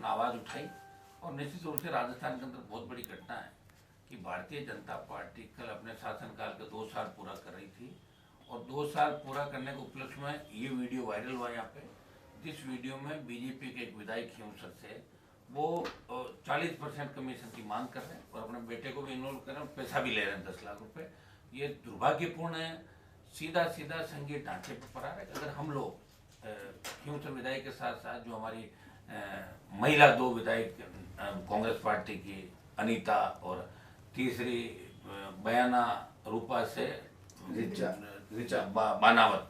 आवाज़ उठाई और निश्चित रूप से राजस्थान के अंदर बहुत बड़ी घटना है कि भारतीय जनता पार्टी कल अपने शासनकाल के 2 साल पूरा कर रही थी और 2 साल पूरा करने के उपलक्ष्य में ये वीडियो वायरल हुआ यहाँ पे, जिस वीडियो में बीजेपी के एक विधायक खींवसर से वो 40% कमीशन की मांग कर रहे हैं और अपने बेटे को भी इन्वॉल्व कर रहे हैं, पैसा भी ले रहे हैं 10 लाख रुपए। ये दुर्भाग्यपूर्ण है, सीधा सीधा संघीय ढांचे पर पड़ा है। अगर हम लोग खींवसर विधायक के साथ साथ जो हमारी महिला 2 विधायक कांग्रेस पार्टी की अनीता और तीसरी बयाना रूपा से बानावत,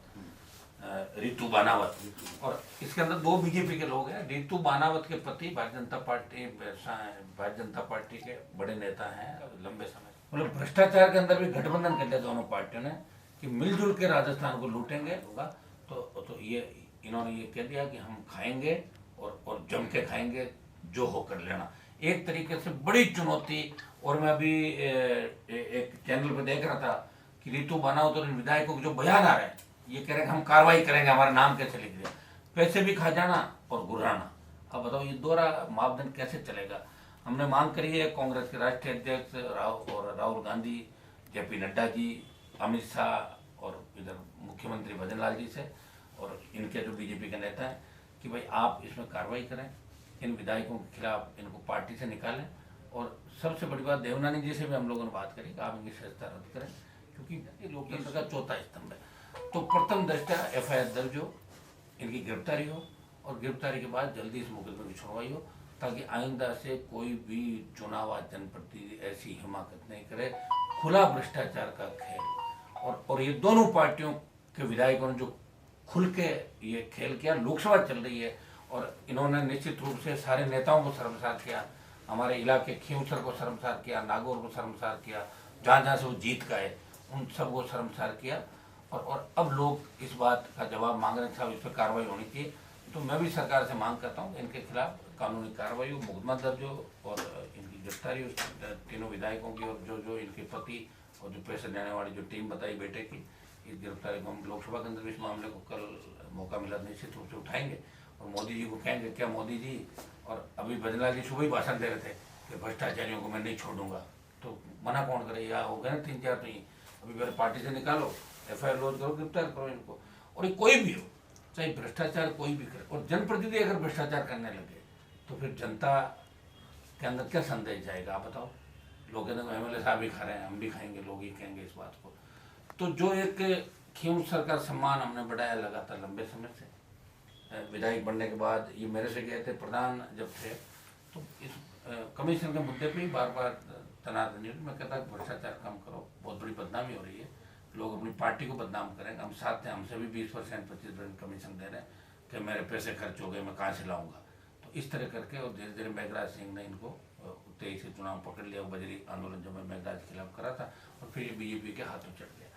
रितु बानावत, और इसके अंदर 2 बीजेपी के लोग हैं। रितु बानावत के पति भारतीय जनता पार्टी के बड़े नेता हैं लंबे समय, मतलब भ्रष्टाचार के अंदर भी गठबंधन कर लिया दोनों पार्टियों ने कि मिलजुल के राजस्थान को लूटेंगे होगा। तो ये इन्होंने ये कह दिया कि हम खाएंगे और जम के खाएंगे, जो होकर लेना। एक तरीके से बड़ी चुनौती। और मैं अभी एक चैनल पर देख रहा था कि रितु बानावत और विधायकों के जो बयान आ रहे हैं, ये कह रहे हैं हम कार्रवाई करेंगे, हमारा नाम कैसे लिख दिया, पैसे भी खा जाना और गुर्राना। अब बताओ ये दोहरा मापदंड कैसे चलेगा। हमने मांग करी है कांग्रेस के राष्ट्रीय अध्यक्ष राहुल गांधी, जेपी नड्डा जी, अमित शाह और इधर मुख्यमंत्री भजन लाल जी से और इनके जो बीजेपी के नेता हैं कि भाई आप इसमें कार्रवाई करें, इन विधायकों के खिलाफ इनको पार्टी से निकालें। और सबसे बड़ी बात देवनानी जी से भी हम लोगों ने बात करी कि आप इनकी सदस्यता रद्द करें, क्योंकि ये लोकतंत्र का चौथा स्तंभ है। तो प्रथम दृष्टया FIR दर्ज हो, इनकी गिरफ्तारी हो और गिरफ्तारी के बाद जल्दी इस मुकदमे की सुनवाई हो, ताकि आइंदा से कोई भी चुनाव जनप्रतिनिधि ऐसी हिमाकत नहीं करे। खुला भ्रष्टाचार का खेल और ये दोनों पार्टियों के विधायकों ने जो खुल के ये खेल किया। लोकसभा चल रही है और इन्होंने निश्चित रूप से सारे नेताओं को शर्मसार किया, हमारे इलाके खींवसर को शर्मसार किया, नागौर को शर्मसार किया, जहाँ जहाँ से वो जीत गए उन सबको शर्मसार किया। और अब लोग इस बात का जवाब मांग रहे हैं साहब इस पर कार्रवाई होनी चाहिए। तो मैं भी सरकार से मांग करता हूँ इनके खिलाफ कानूनी कार्रवाई हो, मुकदमा दर्ज हो और इनकी गिरफ्तारी हो, तीनों विधायकों की और जो इनके पति और जो पैसे देने वाली जो टीम बताई बेटे की, इस गिरफ्तारी को हम लोकसभा के अंदर भी इस मामले को कल मौका मिला निश्चित रूप से उठाएंगे और मोदी जी को कहेंगे क्या मोदी जी। और अभी भजनलाल जी सुबह ही भाषण दे रहे थे कि भ्रष्टाचारियों को मैं नहीं छोड़ूंगा, तो मना कौन करे। या हो गए ना 3-4 तो ही अभी मेरे पार्टी से निकालो, FIR लॉन्च करो, गिरफ्तार करो इनको। और ये कोई भी हो, चाहे भ्रष्टाचार कोई भी करे, और जनप्रतिनिधि अगर भ्रष्टाचार करने लगे तो फिर जनता के अंदर क्या संदेश जाएगा आप बताओ। लोग कहते हैं MLA साहब भी खा रहे हैं, हम भी खाएंगे, लोग ही कहेंगे इस बात को। तो जो एक खींवसर का सम्मान हमने बढ़ाया लगातार लंबे समय से, विधायक बनने के बाद ये मेरे से गए थे प्रधान जब थे, तो इस कमीशन के मुद्दे पे ही बार बार तनाव नहीं, मैं कहता भ्रष्टाचार कम करो, बहुत बड़ी बदनामी हो रही है, लोग अपनी पार्टी को बदनाम करेंगे। हम साथ थे, हमसे भी 20% 25% कमीशन दे रहे हैं कि मेरे पैसे खर्च हो गए, मैं कहाँ से लाऊंगा। तो इस तरह करके और धीरे धीरे मेघराज सिंह ने इनको 23 से चुनाव पकड़ लिया। बजरी आंदोलन जो मैं मेघराज के खिलाफ करा था और फिर ये बीजेपी के हाथों चढ़ गया।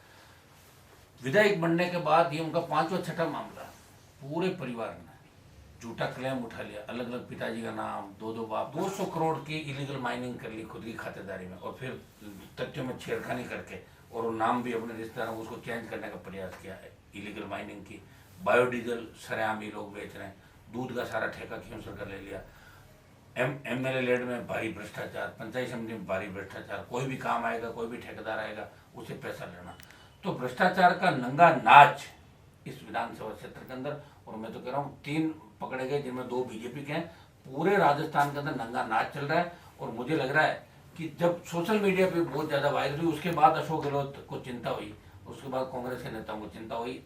विधायक बनने के बाद ये उनका 5वां 6ठा मामला, पूरे परिवार ने झूठा क्लेम उठा लिया, अलग अलग पिताजी का नाम, 2 बाप, 200 करोड़ की इलीगल माइनिंग कर ली खुद की खातेदारी में और फिर तथ्यों में छेड़खानी करके और वो नाम भी अपने रिश्तेदारों को उसको चेंज करने का प्रयास किया है। इलीगल माइनिंग की, बायोडीजल सरेआम ही लोग बेच रहे हैं, दूध का सारा ठेका खींवसर का ले लिया, MLA लेड में भारी भ्रष्टाचार, पंचायत समिति में भारी भ्रष्टाचार, कोई भी काम आएगा, कोई भी ठेकेदार आएगा उसे पैसा लेना। तो भ्रष्टाचार का नंगा नाच इस विधानसभा क्षेत्र के अंदर, और मैं तो कह रहा हूँ 3 पकड़े गए जिनमें 2 बीजेपी के हैं, पूरे राजस्थान के अंदर नंगा नाच चल रहा है। और मुझे लग रहा है कि जब सोशल मीडिया पे बहुत ज़्यादा वायरल हुई उसके बाद अशोक गहलोत को चिंता हुई, उसके बाद कांग्रेस के नेताओं को चिंता हुई।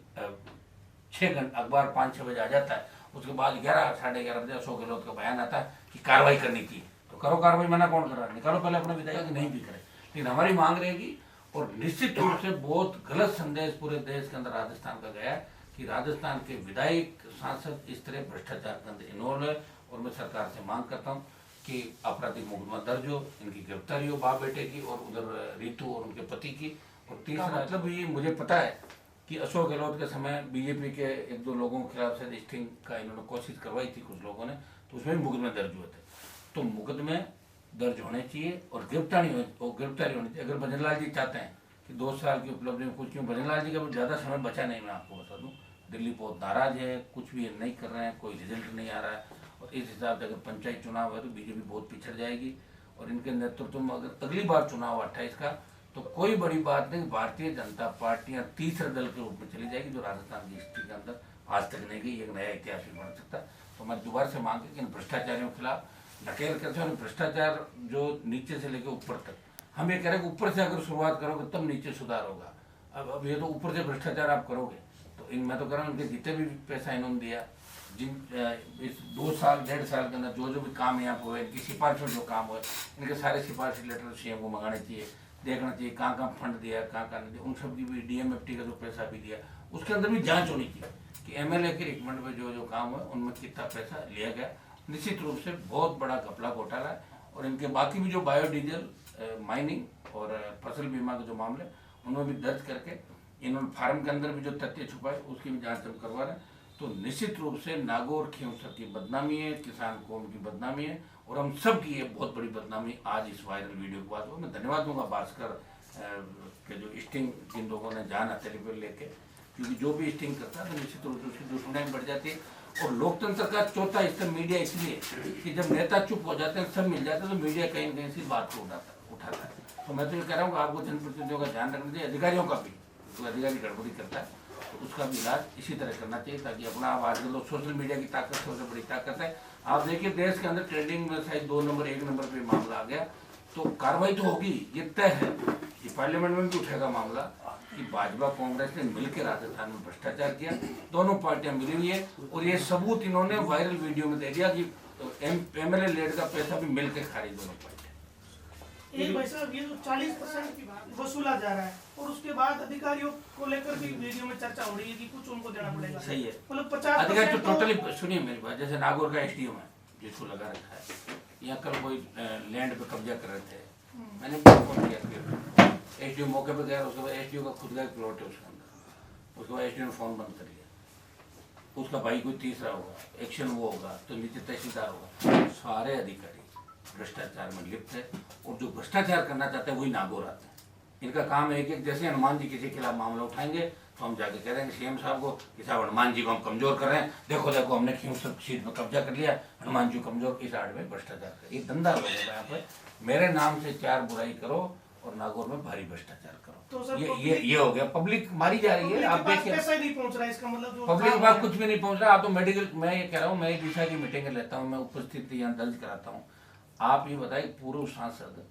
6 घंटे अखबार 5-6 बजे आ जाता है, उसके बाद 11 साढ़े 11 बजे अशोक गहलोत का बयान आता है कि कार्रवाई करनी की। तो करो कार्रवाई, मना कौन कर रहा है, निकालो पहले अपने विधायक की, नहीं भी करे। लेकिन हमारी मांग रहेगी और निश्चित रूप से बहुत गलत संदेश पूरे देश के अंदर राजस्थान का गया है कि राजस्थान के विधायक सांसद इस तरह भ्रष्टाचार के अंदर इन्वॉल्व है। और मैं सरकार से मांग करता हूँ कि आपराधिक मुकदमा दर्ज हो, इनकी गिरफ्तारी हो बाप बेटे की और उधर रितु और उनके पति की। और तीसरा मतलब ये मुझे पता है कि अशोक गहलोत के समय बीजेपी के 1-2 लोगों के खिलाफ से स्टिंग का इन्होंने कोशिश करवाई थी कुछ लोगों ने, तो उसमें भी मुकदमे दर्ज हुए थे। तो मुकदमे दर्ज होने चाहिए और गिरफ्तारी होनी चाहिए। अगर भजनलाल जी चाहते हैं कि 2 साल की उपलब्धि में कुछ, क्यों भजनलाल जी का ज़्यादा समय बचा नहीं, मैं आपको बता दूं, दिल्ली बहुत नाराज है, कुछ भी नहीं कर रहे हैं, कोई रिजल्ट नहीं आ रहा है। और इस हिसाब से अगर पंचायत चुनाव है तो बीजेपी बहुत पिछड़ जाएगी। और इनके नेतृत्व में अगर अगली बार चुनाव 28 का, तो कोई बड़ी बात नहीं, भारतीय जनता पार्टी तीसरे दल के रूप में चली जाएगी, जो राजस्थान की हिस्ट्री के अंदर आज तक नहीं गई, एक नया इतिहास भी बन सकता। तो मैं दोबारा से मांग कि इन भ्रष्टाचारियों के खिलाफ नकेल कैसे, और भ्रष्टाचार जो नीचे से लेकर ऊपर तक, हम ये कह रहे हैं कि ऊपर से अगर शुरुआत करोगे तब नीचे सुधार होगा। अब ये तो ऊपर से भ्रष्टाचार आप करोगे, तो इन मैं तो कह रहा हूँ इनके जितने भी पैसा इन्होंने दिया, जिन इस 2 साल 1.5 साल के अंदर जो भी काम यहाँ हुए, इनकी सिफारिश जो काम हुए, इनके सारे सिफारिश लेटर सीएम को मंगाने चाहिए, देखना चाहिए कहाँ कहाँ फंड दिया, कहाँ कहाँ नहीं दिया, उन सब की भी डीएमएफटी का जो पैसा भी दिया उसके अंदर भी जांच होनी चाहिए कि एमएलए के रिकमेंड में जो जो काम हुआ उनमें कितना पैसा लिया गया। निश्चित रूप से बहुत बड़ा घपला घोटाला है। और इनके बाकी भी जो बायोडीजल, माइनिंग और फसल बीमा के जो मामले, उनमें भी दर्ज करके इन्होंने फार्म के अंदर भी जो तथ्य छुपाए उसकी भी जांच हम करवा रहे हैं। तो निश्चित रूप से नागौर खींवसर की बदनामी है, किसान कौम की बदनामी है, और हम सब की ये बहुत बड़ी बदनामी आज इस वायरल वीडियो के बाद हुआ। मैं धन्यवाद दूंगा भास्कर के जो स्टिंग जिन लोगों ने जाना टेलीफोन लेके, क्योंकि जो भी स्टिंग करता है तो निश्चित रूप से उसकी दुश्मनी बढ़ जाती है। और लोकतंत्र का चौथा स्तर मीडिया इसलिए कि जब नेता चुप हो जाते हैं, सब मिल जाते हैं, तो मीडिया कहीं न कहीं से बात को उठाता है। तो मैं तो ये कह रहा हूँ कि आपको जनप्रतिनिधियों का ध्यान रखना चाहिए, अधिकारियों का भी, तो अधिकारी गड़बड़ी करता है तो उसका भी इलाज इसी तरह करना चाहिए, ताकि अपना आजकल लोग सोशल मीडिया की ताकत सबसे बड़ी ताकत है। आप देखिए देश के अंदर ट्रेंडिंग में शायद 2 नंबर 1 नंबर पे मामला आ गया, तो कार्रवाई तो होगी, ये तय है। ये पार्लियामेंट में भी उठेगा मामला कि भाजपा कांग्रेस ने मिलकर राजस्थान में भ्रष्टाचार किया, दोनों पार्टियां मिली हुई है, और ये सबूत इन्होंने वायरल वीडियो में दे दिया कि एमएलए लेड का पैसा भी मिलकर खा रही दोनों पार्टियां। एक भाई साहब ये तो 40% वसूला जा रहा है, और उसके बाद अधिकारियों को लेकर भी वीडियो में चर्चा हो रही है कि कुछ उनको देना पड़ेगा। सही है, मतलब 50% अधिकारी तो टोटली सुनिए मेरी बात, जैसे नागौर का एसडीएम है जिसको लगा रखा है, यहाँ कल कोई लैंड पे कब्जा कर रहे थे, मैंने फोन किया, एसडीओ मौके पे गया, उसके बाद एसडीओ का खुद का एक प्लॉट है उसके अंदर, उसके बाद एसडीओ ने फोन बंद कर लिया, उसका भाई कोई तीसरा होगा, एक्शन वो होगा, तो नीचे तहसीलदार होगा, सारे अधिकारी भ्रष्टाचार में लिप्त है। और जो भ्रष्टाचार करना चाहते हैं वही नागौर आते हैं। इनका काम है कि जैसे हनुमान जी किसी के खिलाफ मामला उठाएंगे तो हम जाके कह देंगे सीएम साहब को कि साहब हनुमान जी को हम कमजोर कर रहे हैं, देखो देखो हमने खींवसर सीट में कब्जा कर लिया, हनुमान जी कमजोर, इस आड़ में भ्रष्टाचार कर, ये धंधा लोग है यहाँ पे, मेरे नाम से 4 बुराई करो और नागौर में भारी भ्रष्टाचार करो। तो ये हो गया, पब्लिक मारी जा रही है, आप देखिए पैसा ही नहीं पहुंच रहा है, इसका मतलब पब्लिक के पास कुछ भी नहीं पहुंच रहा। आप तो मेडिकल, मैं ये कह रहा हूँ, मैं दिशा की मीटिंग लेता हूँ, मैं उपस्थित यहाँ दर्ज कराता हूँ। आप ये बताइए, पूर्व सांसद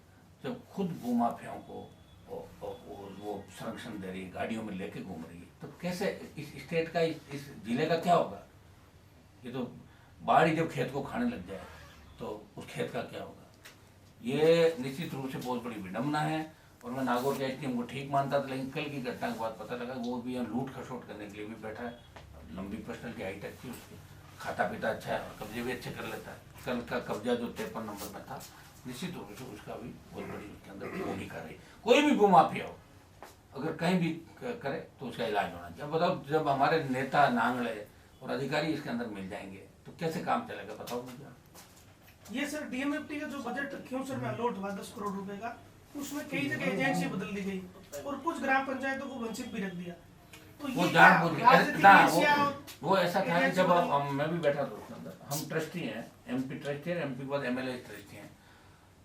जब खुद भूमाफियाओं को वो संरक्षण दे रही है, गाड़ियों में लेके घूम रही है, तो कैसे इस स्टेट का, इस जिले का क्या होगा? ये तो बाढ़ जब खेत को खाने लग जाए तो उस खेत का क्या होगा? ये निश्चित रूप से बहुत बड़ी विडम्बना है। और मैं नागौर के एसडीएम को ठीक मानता था, लेकिन कल की घटना के बाद पता लगा वो भी यहाँ लूट खसोट करने के लिए भी बैठा है। लंबी पर्सनल की हाइट अच्छी, उसकी खाता पीता अच्छा है और कब्जे भी अच्छे कर लेता है। कल का कब्जा जो 53 नंबर में था, निश्चित रूप से उसका भी बहुत बड़ी उसके अंदर भूमिका रही। कोई भी भूमाफिया हो, अगर कहीं भी करे तो उसका इलाज होना चाहिए। बताओ, जब हमारे नेता नांगड़े और अधिकारी इसके अंदर मिल जाएंगे तो कैसे काम चलेगा, बताओ मुझे। ये सर डीएमएफटी का जो बजट खींवसर में अलॉट हुआ 10 करोड़ रुपए का, उसमें कई जगह एजेंसी बदल दी गई और कुछ ग्राम पंचायतों को वंचित भी रख दिया। तो वो ये जानबूझ वो ऐसा था कि जब मैं भी बैठा था उसके अंदर, हम ट्रस्टी हैं, एमपी ट्रस्टी है, एमपी के बाद एमएलए ट्रस्टी हैं,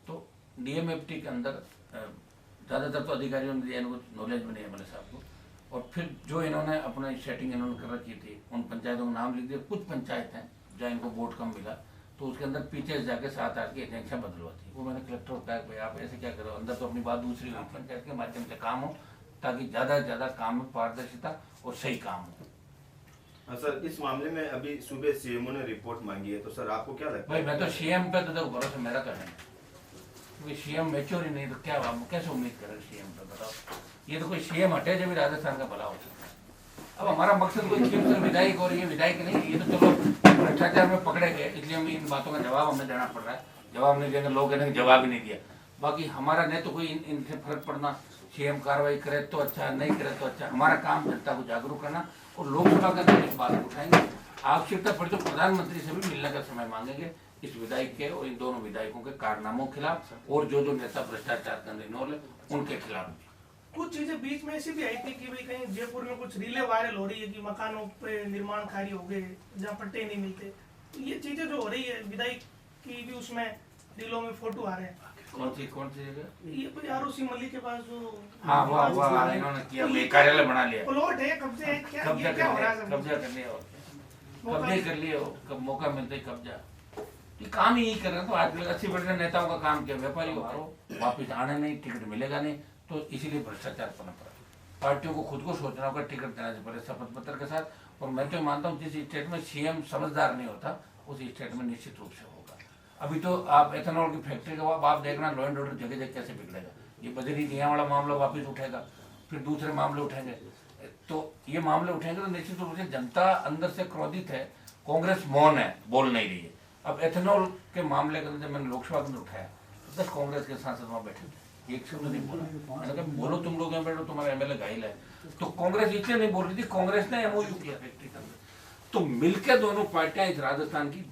तो डीएमएफटी के अंदर ज़्यादातर तो अधिकारियों ने दिया, इनको नॉलेज भी नहीं एमएलए साहब को। और फिर जो इन्होंने अपनी सेटिंग इन्होंने कर रखी थी, उन पंचायतों का नाम लिख दिया। कुछ पंचायत हैं जहाँ इनको वोट कम मिला, तो उसके अंदर पीछे जाके 7-8 की एजेंसियाँ बदलवाती। वो मैंने कलेक्टर को कहा भाई आप ऐसे क्या करो, अंदर तो अपनी बात दूसरी हुई, पंचायत के माध्यम से काम हो, ताकि ज़्यादा से ज़्यादा काम में पारदर्शिता और सही काम हो। सर, इस मामले में अभी सुबह सीएमओ ने रिपोर्ट मांगी है, तो सर आपको क्या लगता है? भाई मैं तो सीएम पे तो भरोसा मेरा तो है, क्योंकि सीएम मैच्योर ही नहीं, तो क्या आप कैसे उम्मीद करें सीएम पे, बताओ। ये तो कोई सीएम हटे जब भी राजस्थान का भला हो सकता है। अब हमारा मकसद कोई खींवसर विधायक और ये विधायक नहीं, ये तो चलो भ्रष्टाचार में पकड़े गए, इसलिए हम इन बातों का जवाब हमें देना पड़ रहा है। जवाब नहीं देंगे, लोग कहते हैं जवाब ही नहीं दिया। बाकी हमारा नहीं तो कोई इनसे फर्क पड़ना, सीएम कार्रवाई करे तो अच्छा, नहीं करे तो अच्छा। हमारा काम जनता को जागरूक करना, और लोकसभा का अंदर इस बात को उठाएंगे। आवश्यकता पड़े तो प्रधानमंत्री से भी मिलने का समय मांगेंगे इस विधायक के और इन दोनों विधायकों के कारनामों के खिलाफ, और जो नेता भ्रष्टाचार के अंदर इन्वॉल्व है उनके खिलाफ। कुछ चीजें बीच में ऐसी भी आई थी कि भाई कहीं जयपुर में कुछ रीले वायरल हो रही है कि मकानों पे निर्माण कार्य हो गए जहाँ पट्टे नहीं मिलते, तो ये चीजें जो हो रही है विधायक की भी उसमें रीलों में फोटो आ रहे हैं। कौन सी जगह? ये कोई आरोसी मल्ली के पास जो हाँ वाह इन्होंने किया, ये कार्यालय बना लिया, प्लॉट है, कब्जे है, क्या कब्जा ये क्या हो रहा है? कब्जा कर लिया, और कब्जे कर लिए, कब मौका मिलता ही कब्जा। ये काम ही कर रहे हैं। तो आजकल 80% नेताओं का काम क्या, व्यापारी हारो, वापिस आने नहीं, टिकट मिलेगा नहीं, तो इसीलिए भ्रष्टाचार पनप रहा है। पार्टियों को खुद को सोचना होगा टिकट देने से पहले शपथ पत्र के साथ। और मैं तो मानता हूँ जिस स्टेट में सीएम समझदार नहीं होता उस स्टेट में निश्चित रूप से होगा। अभी तो आप एथेनॉल की फैक्ट्री का आप देखना, लॉ एंड ऑर्डर जगह जगह कैसे बिगड़ेगा। ये बजरी दिया वाला मामला वापस उठेगा, फिर दूसरे मामले उठेंगे, तो ये मामले उठेंगे तो निश्चित रूप से जनता अंदर से क्रोधित है, कांग्रेस मौन है, बोल नहीं रही है। अब एथेनॉल के मामले के अंदर मैंने लोकसभा में उठाया, 10 कांग्रेस के सांसद वहाँ बैठे थे, एक शब्द नहीं बोला। मैंने कहा बोलो, तुम लोग यहाँ बैठो, तुम्हारा एमएलए घायल है। तो कांग्रेस इसलिए नहीं बोल रही थी, कांग्रेस ने एमओयू किया फैक्ट्री के अंदर। तो मिलकर दोनों पार्टियां इस राजस्थान की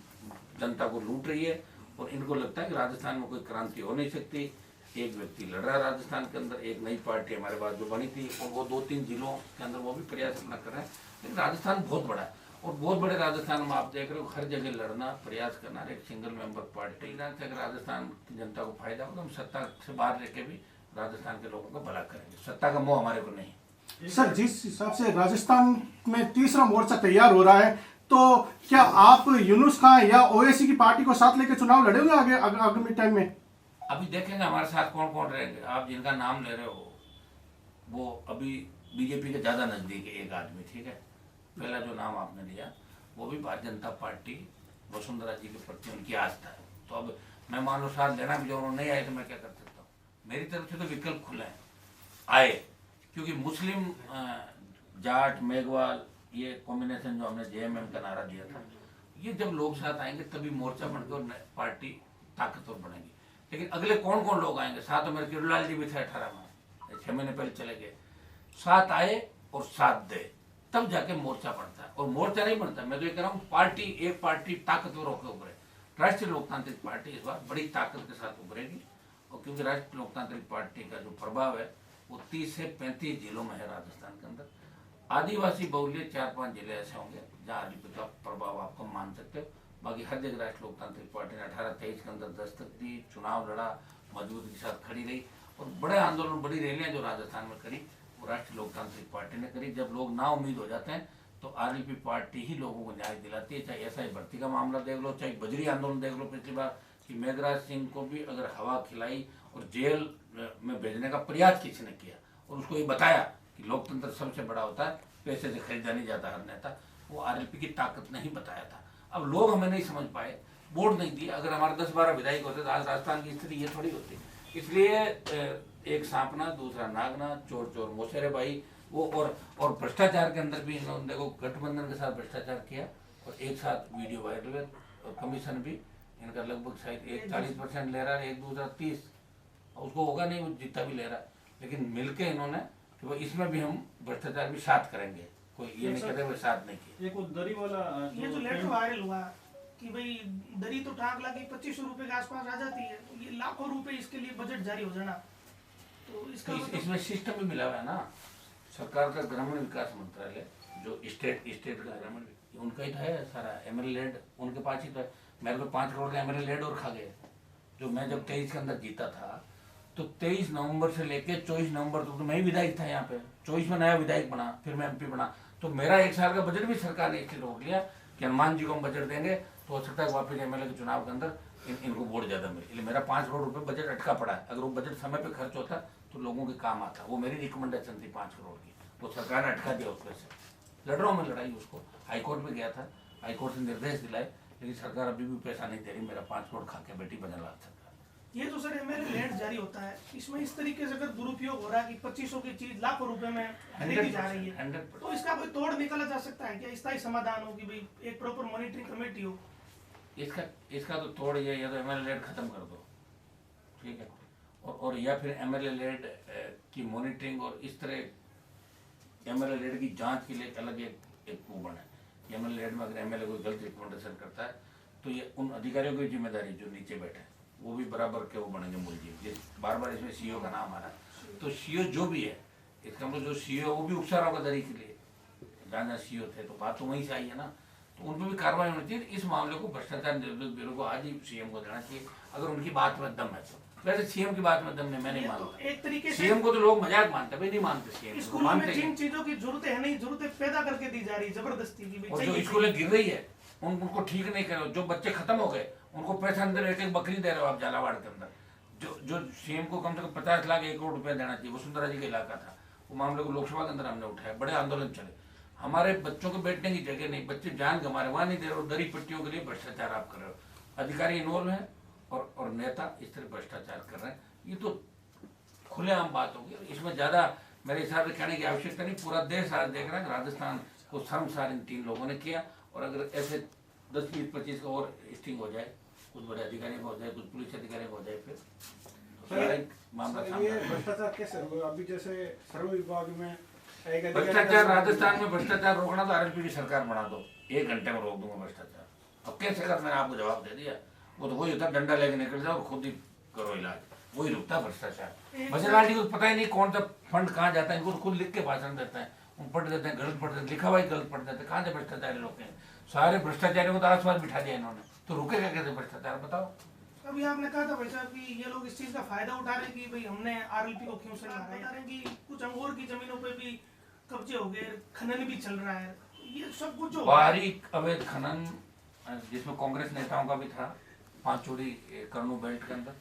जनता को लूट रही है, और इनको लगता है कि राजस्थान में कोई क्रांति हो नहीं सकती। एक व्यक्ति लड़ रहा है राजस्थान के अंदर, एक नई पार्टी हमारे पास जो बनी थी, और वो 2-3 जिलों के अंदर वो भी प्रयास अपना कर रहे हैं। लेकिन राजस्थान बहुत बड़ा है, और बहुत बड़े राजस्थान में आप देख रहे हो हर जगह लड़ना, प्रयास करना, एक सिंगल मेंबर पार्टी ना, अगर राजस्थान की जनता को फायदा होगा, हम सत्ता से बाहर लेके भी राजस्थान के लोगों का भला करेंगे। सत्ता का मोह हमारे को नहीं। सर, जिस हिसाब से राजस्थान में तीसरा मोर्चा तैयार हो रहा है, तो क्या आप यूनुस खान या ओवैसी की पार्टी को साथ लेकर चुनाव लड़ेंगे आगे आगामी टाइम में? अभी देखेंगे हमारे साथ कौन कौन रहेंगे। आप जिनका नाम ले रहे हो वो अभी बीजेपी के ज्यादा नजदीक है एक आदमी, ठीक है। पहला जो नाम आपने लिया वो भी भारतीय जनता पार्टी, वसुंधरा जी के प्रति उनकी आस्था है। तो अब मैं मान लो साथ लेना भी, जो उन्होंने नहीं आए तो मैं क्या कर सकता हूँ। मेरी तरफ से तो विकल्प खुले हैं, आए, क्योंकि मुस्लिम जाट मेघवाल ये कॉम्बिनेशन जो हमने जेएमएम का नारा दिया था, ये जब लोग साथ आएंगे तभी मोर्चा बनकर पार्टी ताकतवर बनेगी। लेकिन अगले कौन कौन लोग आएंगे साथ? तो मेरे किरोलाल जी भी थे 18 में, 6 महीने पहले चले गए। साथ आए और साथ दे, तब जाके मोर्चा बनता है। और मोर्चा नहीं बनता, मैं तो ये कह रहा हूँ पार्टी, एक पार्टी ताकतवर होकर उभरे। राष्ट्रीय लोकतांत्रिक पार्टी इस बार बड़ी ताकत के साथ उभरेगी, और क्योंकि राष्ट्रीय लोकतांत्रिक पार्टी का जो प्रभाव है वो 30 से 35 जिलों में है राजस्थान के अंदर। आदिवासी बहुल्य 4-5 जिले ऐसे होंगे जहाँ आरजेपी का प्रभाव आपको मान सकते हो। बाकी हर जगह राष्ट्रीय लोकतांत्रिक पार्टी ने 18-23 के अंदर दस्तक दी, चुनाव लड़ा, मजबूती के साथ खड़ी रही, और बड़े आंदोलन, बड़ी रैलियां जो राजस्थान में करी वो राष्ट्रीय लोकतांत्रिक पार्टी ने करी। जब लोग ना उम्मीद हो जाते हैं तो आरजेपी पार्टी ही लोगों को न्याय दिलाती है। चाहे एसआई भर्ती का मामला देख लो, चाहे बजरी आंदोलन देख लो पिछली बार, कि मेघराज सिंह को भी अगर हवा खिलाई और जेल में भेजने का प्रयास किसी ने किया, और उसको ये बताया कि लोकतंत्र सबसे बड़ा होता है, पैसे से खरीदा नहीं जाता हर नेता, वो आरएलपी की ताकत नहीं बताया था। अब लोग हमें नहीं समझ पाए, वोट नहीं दिए। अगर हमारे 10-12 विधायक होते तो आज राजस्थान की स्थिति ये थोड़ी होती। इसलिए एक सांपना दूसरा नागना, चोर चोर मोसेरे भाई वो। और भ्रष्टाचार के अंदर भी इन्होंने देखो गठबंधन के साथ भ्रष्टाचार किया, और एक साथ वीडियो वायरल हुए, और कमीशन भी इनका लगभग शायद 40% ले रहा है, एक दूसरा 30, उसको होगा नहीं, वो जितना भी ले रहा है। लेकिन मिलके इन्होंने कि वो इसमें भी हम भ्रष्टाचार भी साथ करेंगे, कोई ये नहीं कहते हुए साथ नहीं किया। एक वो दरी वाला ये जो लेटर वायरल हुआ कि भाई दरी तो टांग लगी 2500 रुपए के आसपास आ जाती है, तो ये लाखों रुपए इसके लिए बजट जारी हो जाना, तो इसका मतलब इसमें सिस्टम भी मिला हुआ है ना। सरकार का ग्रामीण विकास मंत्रालय जो स्टेट का ग्रामीण, उनका ही तो है सारा, एमएलए लेड उनके पास ही तो है। मेरे को 5 करोड़ का एमएलए लेड और खा गए। जो मैं जब 23 के अंदर जीता था तो 23 नवंबर से लेके 24 नवंबर तक तो मैं ही विधायक था यहाँ पे। 24 में नया विधायक बना, फिर मैं एमपी बना, तो मेरा 1 साल का बजट भी सरकार ने इसलिए रोक लिया कि हनुमान जी को हम बजट देंगे तो हो सकता है वापिस एमएलए के चुनाव के अंदर इनको वोट ज्यादा मिले। इसलिए मेरा 5 करोड़ रुपए बजट अटका पड़ा है। अगर वो बजट समय पे खर्च होता तो लोगों के काम आता। वो मेरी रिकमेंडेशन थी 5 करोड़ की, वो सरकार ने अटका दिया उस पैसे। लड़ रहा हूँ मैं लड़ाई उसको, हाईकोर्ट में गया था, हाईकोर्ट से निर्देश दिलाए, लेकिन सरकार अभी भी पैसा नहीं दे रही। मेरा 5 करोड़ खा के बेटी बदल रहा सरकार। ये जो सर एमएलए लेट जारी होता है, इसमें इस तरीके से अगर दुरुपयोग हो रहा है कि 2500 की चीज लाखों रुपए में खरीदी जा रही है, 100%। तो इसका कोई तोड़ निकाला जा सकता है क्या? स्थायी समाधान हो कि भाई एक प्रॉपर मॉनिटरिंग कमेटी हो? इसका तो तोड़ ये, या तो एमएलए लेड खत्म कर दो, ठीक है, और या फिर एमएलए लेड की मॉनिटरिंग और इस तरह एमएलए लेड की जांच के लिए अलग एक वो बना है। एमएलए लेड में अगर एमएलए कोई गलत रिकमेंडेशन करता है तो ये उन अधिकारियों की जिम्मेदारी जो नीचे बैठे हैं वो भी बराबर के वो बनेंगे मुलजिम। बार बार इसमें सीईओ का नाम आ रहा है, तो सीईओ जो भी है, इसका मतलब जो सीईओ वो भी उकसा रहा होगा दरी के लिए, जहाँ सीईओ थे, तो बात तो वहीं से आई है ना। तो तो उन पर भी कार्रवाई होनी चाहिए। इस मामले को भ्रष्टाचार निरोधक ब्यूरो को आज ही सीएम को देना चाहिए, अगर उनकी बात में दम है तो। वैसे सीएम की बात में दम नहीं, मैं नहीं मानता। एक तरीके से सीएम को तो लोग मजाक मानते, भाई नहीं मानते सीएम को, स्कूलों में मानते जिन हैं। चीजों की जरूरत है नहीं, जरूरतें पैदा करके दी जा रही है जबरदस्ती की, और जो स्कूलें गिर रही है उनको ठीक नहीं करो, जो बच्चे खत्म हो गए उनको पैसा अंदर एक एक बकरी दे रहे हो आप झालावाड़ के अंदर। जो सीएम को कम से कम 50 लाख 1 करोड़ रुपया देना चाहिए, वसुंधरा जी का इलाका था, वो मामले को लोकसभा के अंदर हमने उठाया, बड़े आंदोलन चले। हमारे बच्चों को बैठने की जगह नहीं, बच्चे जान गंवा रहे, वहां नहीं दे रहे हो, दरी पट्टियों के लिए भ्रष्टाचार आप कर रहे हो। अधिकारी इन्वॉल्व है और नेता इस तरह भ्रष्टाचार कर रहे हैं, ये तो खुलेआम बात होगी। इसमें ज्यादा मेरे हिसाब से कहने की आवश्यकता नहीं। पूरा देश आज देख रहा है कि राजस्थान को शर्मसार इन 3 लोगों ने किया, और अगर ऐसे 10, 20, 25 का और स्टिंग हो जाए, कुछ बड़े अधिकारी को हो जाए, कुछ पुलिस अधिकारी को हो जाए, फिर सारा एक मामला सामने ये आएगा। भ्रष्टाचार कैसे होगा? अभी जैसे श्रम विभाग में एक अधिकारी भ्रष्टाचार का- राजस्थान में भ्रष्टाचार रोकना तो आरएलपी की सरकार बना दो, 1 घंटे में रोक दूंगा भ्रष्टाचार। अब कैसे कर, मैंने आपको जवाब दे दिया। वो तो वही होता है, डंडा लेके निकल जाओ और खुद ही करो इलाज, वही रुकता है भ्रष्टाचार। भजनलाल जी को पता ही नहीं कौन सा फंड कहाँ जाता है, इनको खुद लिख के भाषण देते हैं, उन पढ़ देते हैं, गलत पढ़ देते हैं, लिखा हुआ ही गलत पढ़ देते हैं। कहाँ से भ्रष्टाचारी लोग हैं? सारे भ्रष्टाचारियों को तो आसपास बिठा दिया इन्होंने, तो रुकेगा कैसे भ्रष्टाचार, बताओ। अभी आपने कहा था भाई साहब कि ये लोग इस चीज का फायदा उठा रहे हैं कि भाई हमने आरएलपी को क्यों सलाह बता रहे हैं कि कुछ अंगूर की जमीनों पे भी कब्जे हो गए, खनन भी चल रहा है, ये सब कुछ जो बाहरी अवैध खनन, जिसमें कांग्रेस नेताओं का भी था, 5 चोरी करनू बेल्ट के अंदर,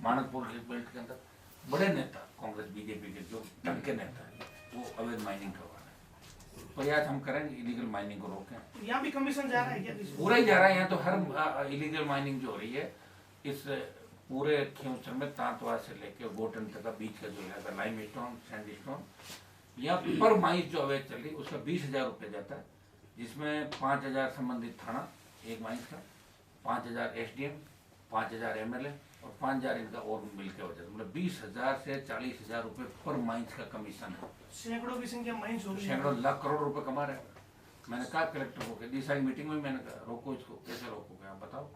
मानकपुर के बेल्ट के अंदर, बड़े नेता कांग्रेस बीजेपी के जो ढंग के नेता है, वो अवैध माइनिंग करवा रहे हैं। प्रयास हम करेंगे इलीगल माइनिंग को रोकें। यहाँ भी कमीशन जा रहा है क्या किसी को? पूरा ही जा रहा है यहाँ तो, हर इलीगल माइनिंग जो हो रही है इस पूरे खियोसर में, तांतवा से लेके गोटन तक का बीच का जो है लाइम स्टोन, सैंड स्टोन, यहाँ पर माइंस जो अवैध चल रही उसका 20,000 रुपये जाता है, जिसमें 5,000 संबंधित थाना एक माइंस का, 5,000 एसडीएम, 5,000 एमएलए और 5,000 इनका और मिल के हो जाता है। मतलब 20,000 से 40,000 रुपये पर माइंस का कमीशन है। सैकड़ों की संख्या माइंस हो गई है। सैकड़ों लाख करोड़ रुपए कमा रहे हैं। मैंने कहा कलेक्टर को, डीसा की मीटिंग में मैंने कहा रोको इसको, कैसे रोकोगे आप बताओ।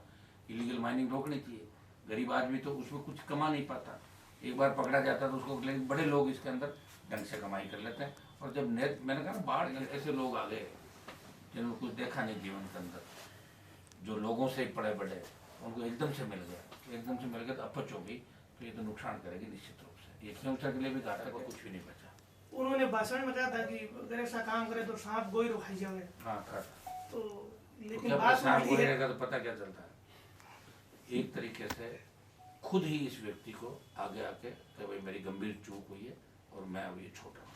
इलीगल माइनिंग रोकनी चाहिए। गरीब आदमी तो उसमें कुछ कमा नहीं पाता, एक बार पकड़ा जाता है तो उसको, लेकिन बड़े लोग इसके अंदर ढंग से कमाई कर लेते हैं। और जब मैंने कहा ना बाढ़, ऐसे लोग आ गए जिन्होंने कुछ देखा नहीं जीवन के अंदर, जो लोगों से पड़े बड़े, उनको एकदम से मिल गया, एकदम से मिल गया तो अपच होगी, तो ये तो नुकसान करेगी निश्चित रूप से। ये खियोसर के लिए भी घातक और कुछ भी नहीं बचा। उन्होंने भाषण में कहा था कि अगर ऐसा काम करे तो सांप गोई खाई जावे, हाँ था। तो तो लेकिन जब बात किसान में को ये है रहेगा तो पता क्या चलता है, एक तरीके से खुद ही इस व्यक्ति को आगे आके कि भाई मेरी गंभीर चूक हुई है और मैं अब ये छोटा हूँ,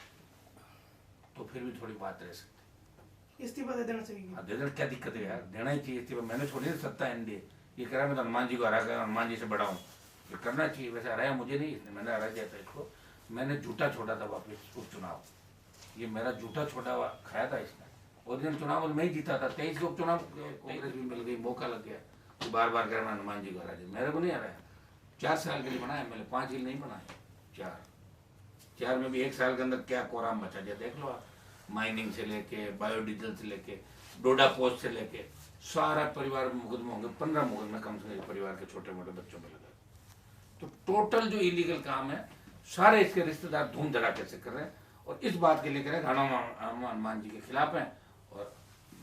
तो फिर भी थोड़ी बात रह सकती है। इस्तीफा दे देना चाहिए। हाँ, दे देना, क्या दिक्कत है यार, देना ही चाहिए इस्तीफा। मैंने छोड़ी थी सत्ता एनडीए, ये कह रहा मैं तो हनुमान जी को हरा कर हनुमान जी से बड़ा हूँ, ये करना चाहिए। वैसे हराया मुझे नहीं इसने, मैंने हरा दिया था इसको, मैंने झूठा छोड़ा था वापिस उपचुनाव, ये मेरा झूठा छोड़ा हुआ खाया था इसने। ओरिजिनल चुनाव मैं ही जीता था, 23 के उपचुनाव कांग्रेस भी मिल गई, मौका लग गया, तो बार बार कह रहा मैं हनुमान जी को हरा दिया। मेरे को नहीं हराया, 4 साल के लिए बनाया मैंने, 5 के लिए नहीं बनाया, 4 में भी 1 साल के अंदर क्या कोराम बचा दिया देख लो आप। माइनिंग से लेके, बायोडीजल से लेके, डोडा पोस्ट से लेके, सारा परिवार में मुकदमे होंगे, 15 मुकदमे कम से कम परिवार के छोटे मोटे बच्चों पे लगे। तो टोटल जो इलीगल काम है सारे इसके रिश्तेदार धूम धड़ाके से कर रहे हैं, और इस बात के लिए कह रहे हैं हनुमान जी के खिलाफ हैं। और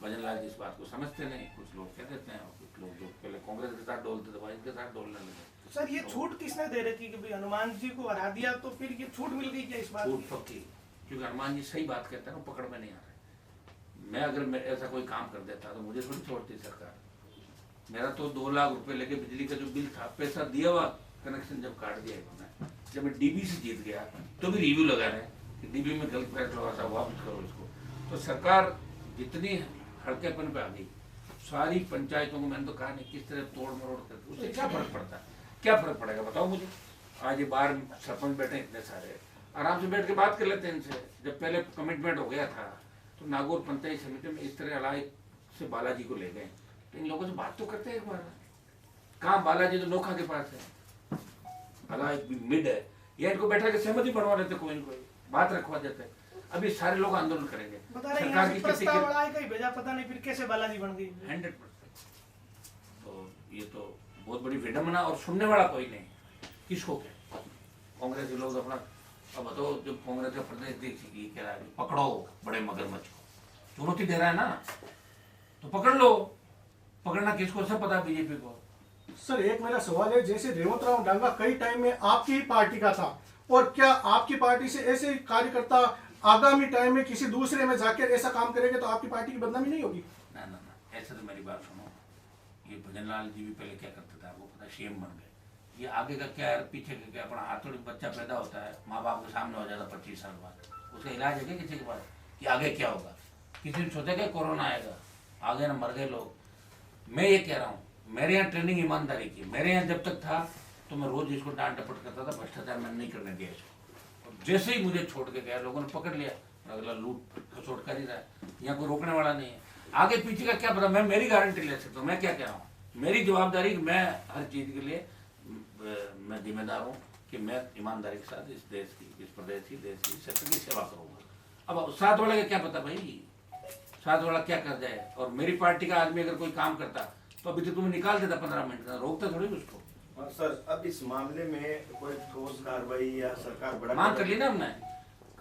भजनलाल जी इस बात को समझते नहीं, कुछ लोग कह देते हैं, और कुछ लोग जो पहले कांग्रेस के साथ डोलते थे भाई इनके साथ डोलने लगे। सर ये छूट किसने दे रखी कि भाई हनुमान जी को हरा दिया तो फिर ये छूट मिल गई क्या इस बात छूट की? पक्की, क्योंकि हनुमान जी सही बात कहते हैं, वो पकड़ में नहीं आ रहे। मैं अगर मैं ऐसा कोई काम कर देता तो मुझे थोड़ी छोड़ती सरकार। मेरा तो 2 लाख रुपए लेके बिजली का जो बिल था, पैसा दिया हुआ, कनेक्शन जब काट दिया इन्होंने, जब मैं डीबी से जीत गया तो भी रिव्यू लगा रहे हैं कि डीबी में गलत फैसला हुआ था, वापस करो इसको। तो सरकार जितनी हड़केपन पे आ गई, सारी पंचायतों को मैंने तो कहा नहीं किस तरह तोड़ मरोड़ करके, उससे क्या फर्क पड़ता है, क्या फर्क पड़ेगा बताओ मुझे। आज ये बाहर सरपंच बैठे इतने सारे, आराम से बैठ के बात कर लेते हैं इनसे। जब पहले कमिटमेंट हो गया था तो नागौर पंचायत समिति में इस तरह अलाय से बालाजी को ले गए, तो इन लोगों से बात तो करते हैं एक बार। कहाँ बालाजी तो नोखा के पास है, अलाय मिड है, या इनको बैठा के सहमति बनवा देते, कोई कोई बात रखवा देते। अभी सारे लोग आंदोलन करेंगे, बता रहे हैं सरकार यहाँ की से किसी प्रस्ताव आया कहीं भेजा, पता नहीं फिर कैसे बालाजी बन गई। 100%। तो ये तो बहुत बड़ी विडम्बना, और सुनने वाला कोई नहीं, किसको क्या। कांग्रेस के लोग अपना, अब बताओ जब कांग्रेस का प्रदेश अध्यक्ष कह रहा है पकड़ो बड़े मगरमच्छ को, चुनौती दे रहा है ना, तो पकड़ लो, पकड़ना किसको सब पता है बीजेपी को। सर एक मेरा सवाल है, जैसे रेवंत राव डांगा कई टाइम में आपकी ही पार्टी का था, और क्या आपकी पार्टी से ऐसे कार्यकर्ता आगामी टाइम में किसी दूसरे में जाकर ऐसा काम करेंगे तो आपकी पार्टी की बदनामी नहीं होगी? ना ना ना, ऐसे तो मेरी बात सुनो, ये भजनलाल जी भी पहले क्या करते थे आपको पता, सीएम बन गए। ये आगे का क्या है, पीछे का क्या, अपना हाथोड़ी बच्चा पैदा होता है माँ बाप के सामने हो जाता 25 साल बाद, उसका इलाज है क्या किसी के पास कि आगे क्या होगा? किसी ने सोचा क्या कोरोना आएगा, आगे ना मर गए लोग। मैं ये कह रहा हूँ, मेरे यहाँ ट्रेनिंग ईमानदारी की, मेरे यहाँ जब तक था तो मैं रोज इसको डांट डपट करता था, भ्रष्टाचार मैंने नहीं करने दिया इसको। और जैसे ही मुझे छोड़ के गया लोगों ने पकड़ लिया, अगला लूट खसोट कर ही रहा है, यहाँ कोई रोकने वाला नहीं है। आगे पीछे का क्या पता, मैं मेरी गारंटी ले सकता हूँ। मैं क्या कह रहा हूँ, मेरी जवाबदारी, मैं हर चीज के लिए मैं जिम्मेदार हूँ कि मैं ईमानदारी के साथ इस देश की, इस प्रदेश की, देश की, क्षेत्र की सेवा करूँगा। अब साथ वाला का क्या पता भाई, साथ वाला क्या कर जाए। और मेरी पार्टी का आदमी अगर कोई काम करता तो अभी तो तुम्हें निकाल देता 15 मिनट का, रोकता थोड़ी उसको। और सर अब इस मामले में कोई ठोस कार्रवाई या सरकार बड़ा मांग कर ली ना हमने,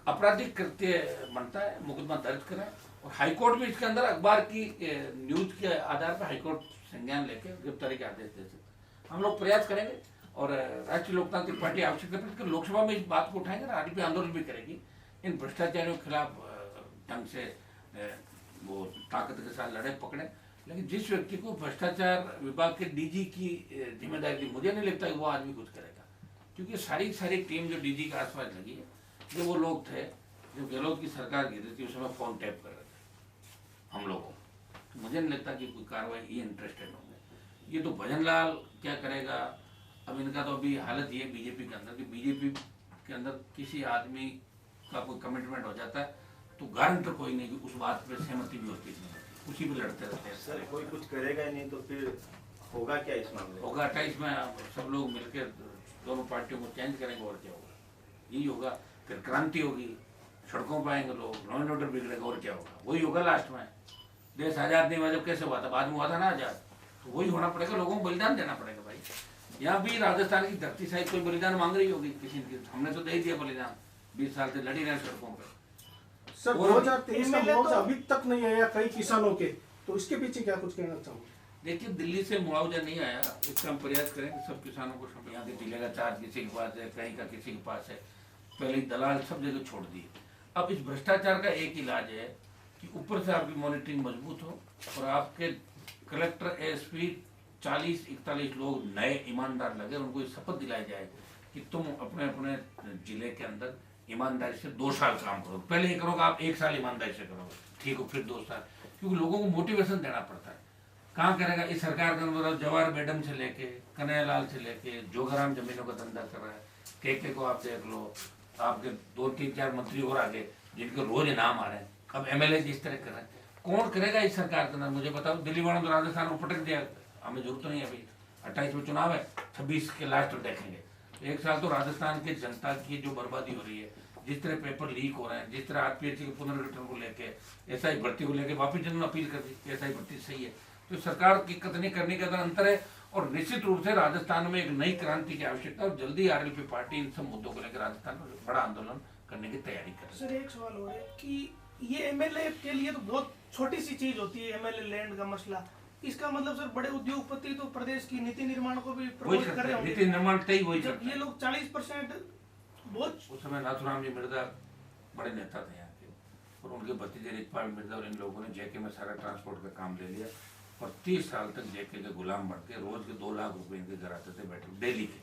आपराधिक कृत्य बनता है, मुकदमा दर्ज करें, और हाईकोर्ट में इसके अंदर अखबार की न्यूज के आधार पर हाईकोर्ट संज्ञान लेके गिरफ्तारी के आदेश दे सकते। हम लोग प्रयास करेंगे और राष्ट्रीय लोकतांत्रिक पार्टी आवश्यकता पर लोकसभा में इस बात को उठाएंगे, आरएलपी आंदोलन भी करेगी, इन भ्रष्टाचारियों के खिलाफ ढंग से वो ताकत के साथ लड़े पकड़े। लेकिन जिस व्यक्ति को भ्रष्टाचार विभाग के डीजी की जिम्मेदारी थी, मुझे नहीं लगता कि वो आदमी कुछ करेगा, क्योंकि सारी टीम जो डीजी के आसपास लगी है, जो वो लोग थे जो गहलोत की सरकार गिरी थी, उसमें फोन टैप कर रहे थे हम लोगों। तो मुझे नहीं लगता कि कोई कार्रवाई ये इंटरेस्टेड होंगे। ये तो भजनलाल क्या करेगा, अब इनका तो अभी हालत ये बीजेपी के अंदर कि बीजेपी के अंदर किसी आदमी का कोई कमिटमेंट हो जाता है तो गारंटर कोई नहीं कि उस बात पे सहमति भी होती है, उसी पे लड़ते रहते हैं। सर कोई कुछ करेगा ही नहीं तो फिर होगा क्या इस मामले में? होगा 28 में सब लोग मिलकर दोनों पार्टियों को चेंज करेंगे, और क्या होगा, यही होगा। फिर क्रांति होगी, सड़कों पर आएंगे लोग, लॉ एंड ऑर्डर बिगड़ेगा, और क्या होगा, वही होगा लास्ट में। देश आजाद नहीं हुआ जब कैसे हुआ था, बाद में हुआ था ना आजाद, तो वही होना पड़ेगा, लोगों को बलिदान देना पड़ेगा भाई। यहाँ भी राजस्थान की धरती शायद कोई बलिदान मांग रही होगी किसी की, हमने तो दे दिया बलिदान, 20 साल से लड़ी रहे सड़कों पर। सर 2023 का मुआवजा अभी तक नहीं आया कई किसानों के, तो इसके पीछे क्या कुछ कहना चाहूँगा? देखिए दिल्ली से मुआवजा नहीं आया, इसका हम प्रयास करेंगे सब किसानों को, सब यहाँ के जिले का चार्ज किसी के पास है, कहीं का किसी के पास है, पहले दलाल सब जगह छोड़ दिए। अब इस भ्रष्टाचार का एक इलाज है कि ऊपर से आपकी मॉनिटरिंग मजबूत हो और आपके कलेक्टर एसपी 40-41 लोग नए ईमानदार लगे, उनको ये शपथ दिलाई जाए कि तुम अपने अपने जिले के अंदर ईमानदारी से 2 साल काम करो। पहले ये करोगे आप 1 साल ईमानदारी से करोगे, ठीक हो, फिर 2 साल, क्योंकि लोगों को मोटिवेशन देना पड़ता है। कहाँ करेगा इस सरकार के अंदर, जवाहर मैडम से लेके कन्हैयालाल से लेके जोगाराम जमीनों का धंधा कर रहा है, के को आप देख लो, आपके 2-3-4 मंत्री और आगे जिनके रोज इनाम आ रहे हैं, अब एमएलए जिस तरह कर रहे हैं, कौन करेगा इस सरकार के अंदर? मुझे बताओ, दिल्ली वालों ने राजस्थान को पटक दिया, हमें जरूरत नहीं है अभी, 28 में चुनाव है, 26 के लास्ट में देखेंगे। 1 साल तो राजस्थान की जनता की जो बर्बादी हो रही है, जिस तरह पेपर लीक हो रहे हैं, जिस तरह आरपीएससी के पुनर्गठन को लेके, एसआई भर्ती को लेके वापिस जिन्होंने अपील कर दी एसआई भर्ती सही है, तो सरकार की कतनी करने के अंदर अंतर है। और निश्चित रूप से राजस्थान में एक नई क्रांति की आवश्यकता है और जल्दी आरएलपी पार्टी इन सब मुद्दों को लेकर राजस्थान में बड़ा आंदोलन करने की तैयारी कर रही है। सर एक सवाल और है कि ये एमएलए के लिए तो बहुत छोटी सी चीज होती है एमएलए लैंड का मसला, इसका मतलब सर बड़े उद्योगपति तो प्रदेश की नीति निर्माण को भी वही प्रमोट कर करते रहे हैं, होंगे। नीति निर्माण तय वही जब करते ये हैं। लोग 40% बहुत उस समय नाथुराम जी मिर्जा बड़े नेता थे यहाँ के, और उनके भतीजे रिजपाल मिर्जा और इन लोगों ने जेके में सारा ट्रांसपोर्ट का काम ले लिया और 30 साल तक जेके के गुलाम बन के रोज के 2 लाख रुपए इनके घर आते थे बैठे डेली के,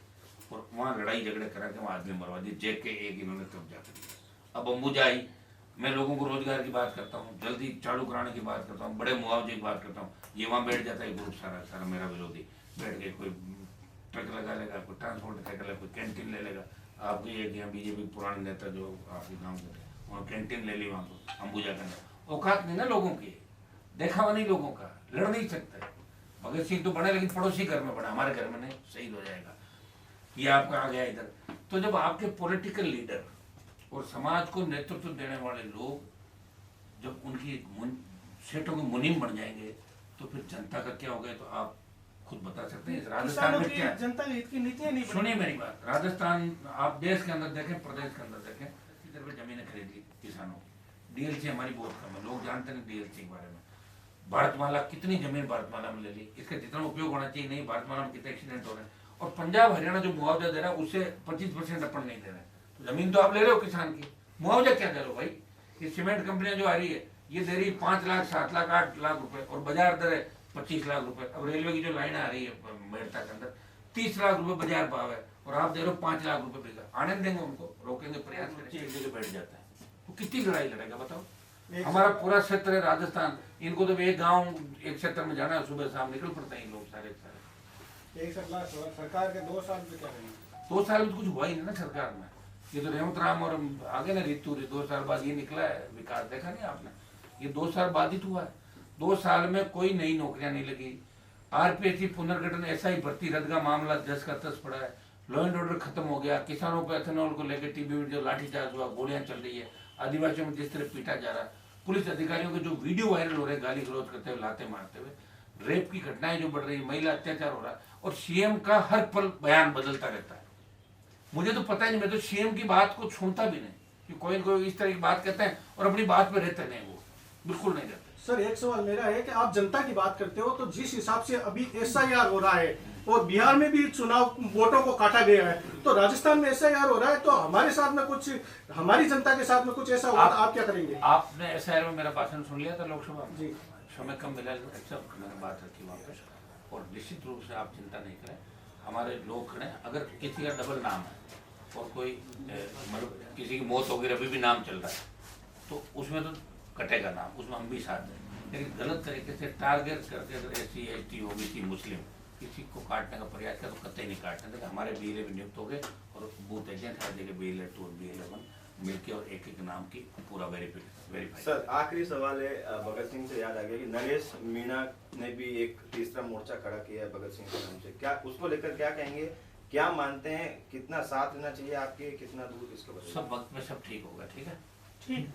और वहाँ लड़ाई झगड़े करा के वहाँ आदमी मरवा दिए, जेके एक इन्होंने कब्जा कर लिया। अब अंबुजा आई, मैं लोगों को रोजगार की बात करता हूँ, जल्दी चालू कराने की बात करता हूँ, बड़े मुआवजे की बात करता हूँ, ये वहाँ बैठ जाता है ग्रुप सारा मेरा विरोधी बैठ के, कोई ट्रक लगा लेगा, कोई ट्रांसपोर्ट कर लेगा, कोई कैंटीन ले लेगा। आपकी एक यहाँ बीजेपी पुराने नेता जो आपके गाँव के थे, वहाँ कैंटीन ले ली वहाँ पर अंबुजा के अंदर। औकात नहीं ना लोगों की, देखावा नहीं लोगों का, लड़ नहीं सकते। भगत सिंह तो बने लेकिन पड़ोसी घर में बना, हमारे घर में नहीं, शहीद हो जाएगा, ये आपका आ गया इधर। तो जब आपके पॉलिटिकल लीडर और समाज को नेतृत्व देने वाले लोग जब उनकी सेठों के मुनीम बन जाएंगे तो फिर जनता का क्या होगा, तो आप खुद बता सकते हैं। राजस्थान में क्या जनता के हित की नीतियां नहीं, सुनिए मेरी बात, राजस्थान आप देश के अंदर देखें, प्रदेश के अंदर देखें, इधर पे जमीनें खरीद ली किसानों की, डीएलसी हमारी बहुत कम है, लोग जानते नहीं डीएलसी के बारे में। भारतमाला, कितनी जमीन भारतमाला में ले ली, इसका जितना उपयोग होना चाहिए नहीं, भारतमाला में कितने एक्सीडेंट हो रहे हैं। और पंजाब हरियाणा जो मुआवजा दे रहा है उससे 25% अपन नहीं दे रहे हैं। तो जमीन तो आप ले रहे हो किसान की, मुआवजा क्या दे रहे हो भाई? ये सीमेंट कंपनियां जो आ रही है ये दे रही 5 लाख 7 लाख 8 लाख रुपए, और बाजार दर है 25 लाख रुपए। अब रेलवे की जो लाइन आ रही है मेड़ता के अंदर 30 लाख रुपए बाजार भाव है, और आप दे रहे हो 5 लाख रुपए बीघा। आने देंगे उनको, रोकेंगे, प्रयास करेंगे, एक जगह बैठ जाता है वो कितनी लड़ाई लड़ेगा बताओ? हमारा पूरा क्षेत्र है राजस्थान, इनको तो एक गांव एक क्षेत्र में जाना है, सुबह शाम निकल पड़ते हैं लोग सारे सारे। एक सरकार के 2 साल में क्या करेंगे? 2 साल में तो कुछ हुआ ही नहीं ना सरकार में। ये तो रेवंत राम और आगे ना ऋतु 2 साल बाद ये निकला है विकास, देखा नहीं आपने? ये 2 साल बाधित हुआ है। 2 साल में कोई नई नौकरियां नहीं लगी। आरपीएससी पुनर्गठन ऐसा ही भर्ती रद्द का मामला 10 का 10 पड़ा है। लॉ एंड ऑर्डर खत्म हो गया। किसानों पर एथेनॉल को लेकर टीबी में जो लाठीचार्ज हुआ, गोलियां चल रही है, आदिवासियों में जिस तरह पीटा जा रहा है, पुलिस अधिकारियों के जो वीडियो वायरल हो रहे हैं गाली गलौज करते हुए, लाते मारते हुए, रेप की घटनाएं जो बढ़ रही है, महिला अत्याचार हो रहा है, और सीएम का हर पल बयान बदलता रहता है। मुझे तो पता ही नहीं, मैं तो सीएम की बात को सुनता भी नहीं कि कोई न कोई इस तरह की बात कहते हैं और अपनी बात पे रहते नहीं, वो बिल्कुल नहीं रहते। सर एक सवाल मेरा है कि आप जनता की बात करते हो, तो जिस हिसाब से अभी एसआईआर हो रहा है और बिहार में भी चुनाव वोटों को काटा गया है, तो राजस्थान में एसआईआर हो रहा है, तो हमारे साथ में कुछ, हमारी जनता के साथ में कुछ ऐसा होगा तो आप क्या करेंगे? आपने एसआईआर में मेरा भाषण सुन लिया था लोकसभा में? जी। समय कम मिला, अच्छा मैंने बात रखी वहाँ पे, और निश्चित रूप से आप चिंता नहीं करें, हमारे लोग खड़े। अगर किसी का डबल नाम है और कोई मतलब किसी की मौत हो गई, अभी भी नाम चल रहा है, तो उसमें तो कटेगा नाम, उसमें हम भी साथ हैं। लेकिन गलत तरीके से टारगेट करके अगर SC ST OBC मुस्लिम किसी को काटने का प्रयास किया तो कतई नहीं काटने देंगे। हमारे BLA भी नियुक्त हो गए और बूथ एजेंट हर जगह BLA 2 और BLA 1 मिलकर और एक नाम की पूरा वेरीफाई। सर आखिरी सवाल है, भगत सिंह से याद आ गया कि नरेश मीणा ने भी एक तीसरा मोर्चा खड़ा किया है भगत सिंह के नाम से, क्या उसको लेकर क्या कहेंगे? क्या मानते हैं, कितना साथ देना चाहिए आपके, कितना दूर इसको बताइए? सब वक्त में सब ठीक होगा। ठीक है, ठीक।